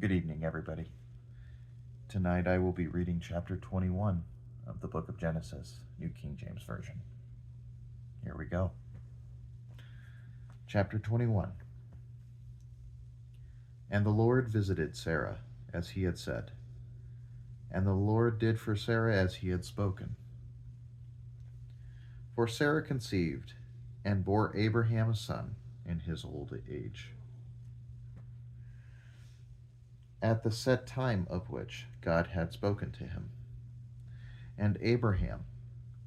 Good evening, everybody. Tonight I will be reading chapter 21 of the book of Genesis, New King James Version. Here we go. Chapter 21. And the Lord visited Sarah, as he had said, and the Lord did for Sarah as he had spoken. For Sarah conceived and bore Abraham a son in his old age, at the set time of which God had spoken to him. And Abraham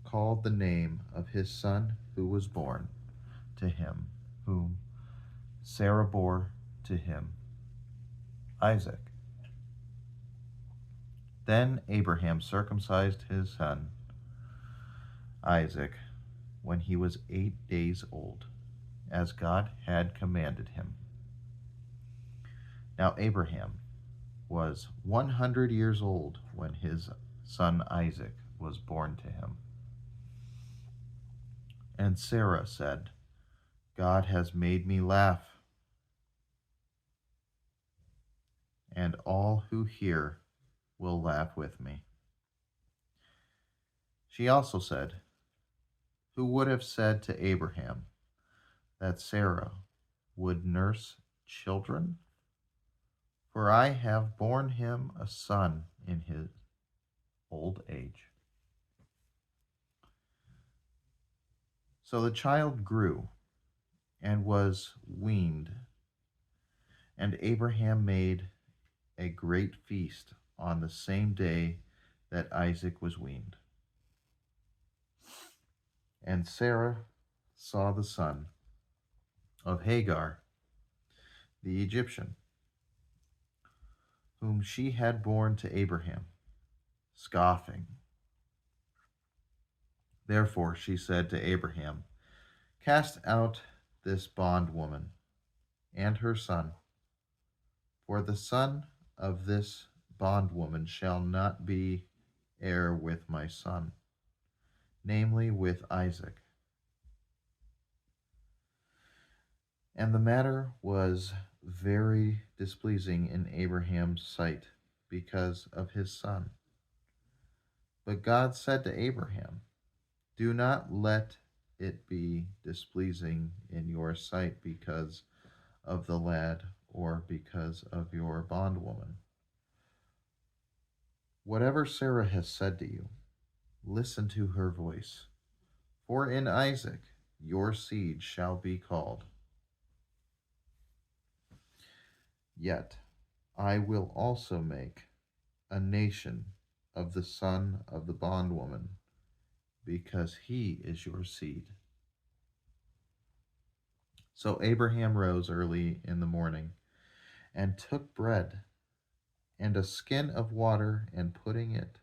called the name of his son who was born to him, whom Sarah bore to him, Isaac. Then Abraham circumcised his son Isaac when he was 8 days old, as God had commanded him. Now Abraham was 100 years old when his son Isaac was born to him. And Sarah said, God has made me laugh, and all who hear will laugh with me. She also said, who would have said to Abraham that Sarah would nurse children? For I have borne him a son in his old age. So the child grew and was weaned, and Abraham made a great feast on the same day that Isaac was weaned. And Sarah saw the son of Hagar, the Egyptian, whom she had borne to Abraham, scoffing. Therefore she said to Abraham, cast out this bondwoman and her son, for the son of this bondwoman shall not be heir with my son, namely with Isaac. And the matter was very displeasing in Abraham's sight because of his son. But God said to Abraham, do not let it be displeasing in your sight because of the lad or because of your bondwoman. Whatever Sarah has said to you, listen to her voice. For in Isaac your seed shall be called. Yet I will also make a nation of the son of the bondwoman, because he is your seed. So Abraham rose early in the morning and took bread and a skin of water, and putting it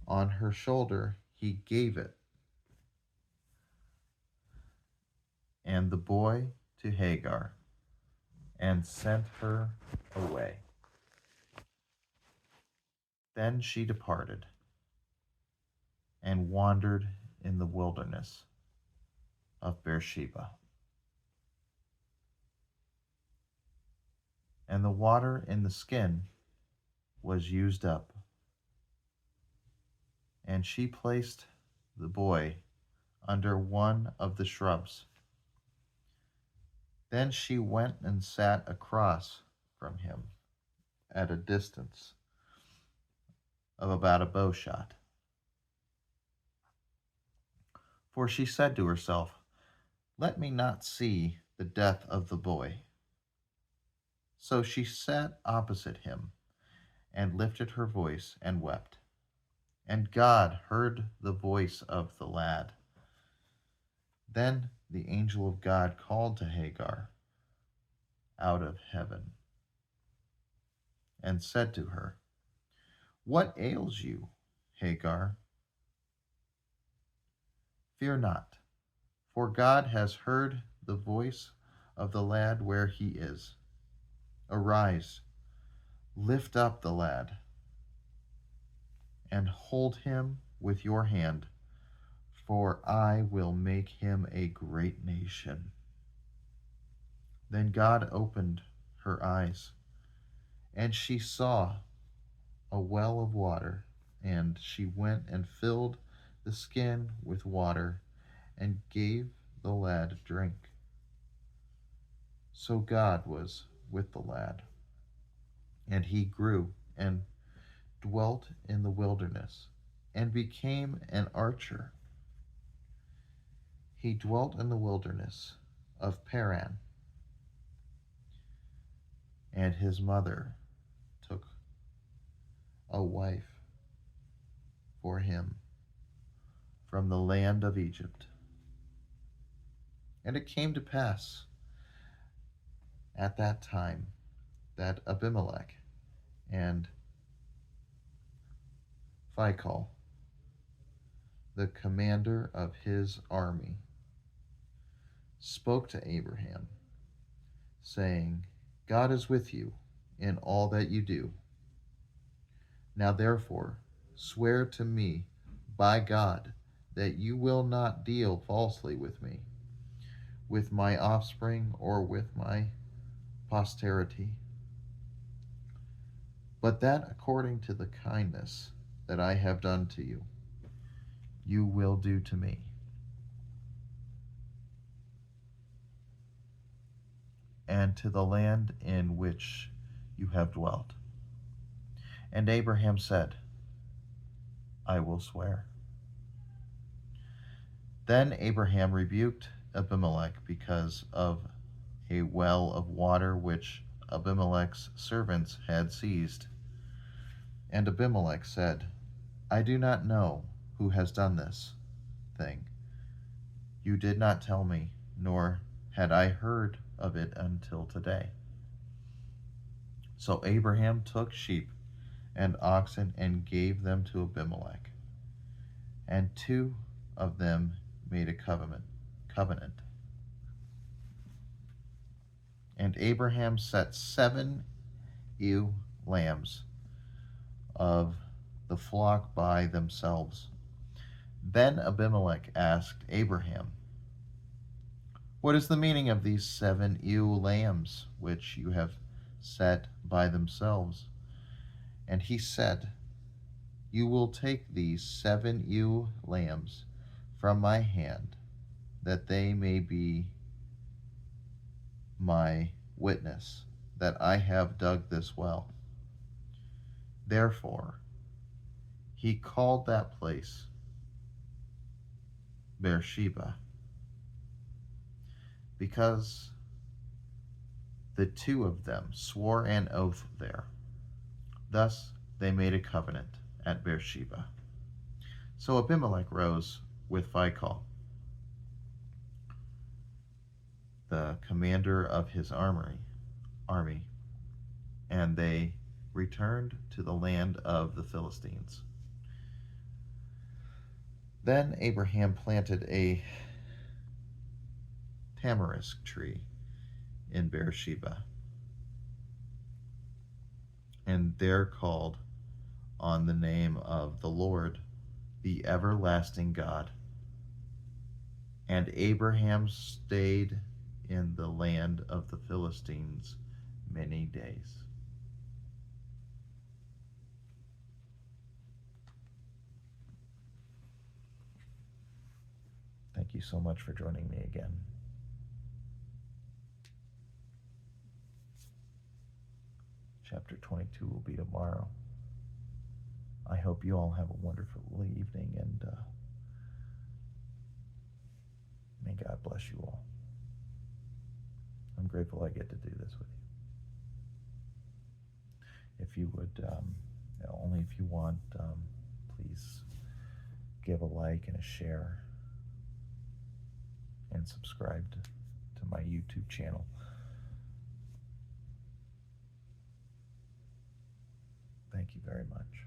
on her shoulder, he gave it and the boy to Hagar, and sent her away. Then she departed and wandered in the wilderness of Beersheba. And the water in the skin was used up, and she placed the boy under one of the shrubs. Then she went and sat across from him at a distance of about a bow shot. For she said to herself, let me not see the death of the boy. So she sat opposite him and lifted her voice and wept. And God heard the voice of the lad. Then the angel of God called to Hagar out of heaven and said to her, what ails you, Hagar? Fear not, for God has heard the voice of the lad where he is. Arise, lift up the lad, and hold him with your hand, for I will make him a great nation. Then God opened her eyes, And she saw a well of water, and she went and filled the skin with water and gave the lad drink. So God was with the lad, and he grew and dwelt in the wilderness and became an archer. He dwelt in the wilderness of Paran, and his mother took a wife for him from the land of Egypt. And it came to pass at that time that Abimelech and Phicol, the commander of his army, spoke to Abraham, saying, God is with you in all that you do. Now therefore, swear to me by God that you will not deal falsely with me, with my offspring, or with my posterity, but that according to the kindness that I have done to you, you will do to me. And to the land in which you have dwelt. And Abraham said, I will swear. Then Abraham rebuked Abimelech because of a well of water which Abimelech's servants had seized. And Abimelech said, I do not know who has done this thing. You did not tell me, nor had I heard of it until today. So Abraham took sheep and oxen and gave them to Abimelech, and two of them made a covenant. And Abraham set 7 ewe lambs of the flock by themselves. Then Abimelech asked Abraham, what is the meaning of these 7 ewe lambs which you have set by themselves? And he said, you will take these 7 ewe lambs from my hand, that they may be my witness that I have dug this well. Therefore, he called that place Beersheba, because the two of them swore an oath there. Thus they made a covenant at Beersheba. So Abimelech rose with Phicol, the commander of his army, and they returned to the land of the Philistines. Then Abraham planted a tamarisk tree in Beersheba, and there called on the name of the Lord, the everlasting God. And Abraham stayed in the land of the Philistines many days. Thank you so much for joining me again. Chapter 22 will be tomorrow. I hope you all have a wonderful evening, and may God bless you all. I'm grateful I get to do this with you. If you would, only if you want, please give a like and a share and subscribe to my YouTube channel. Thank you very much.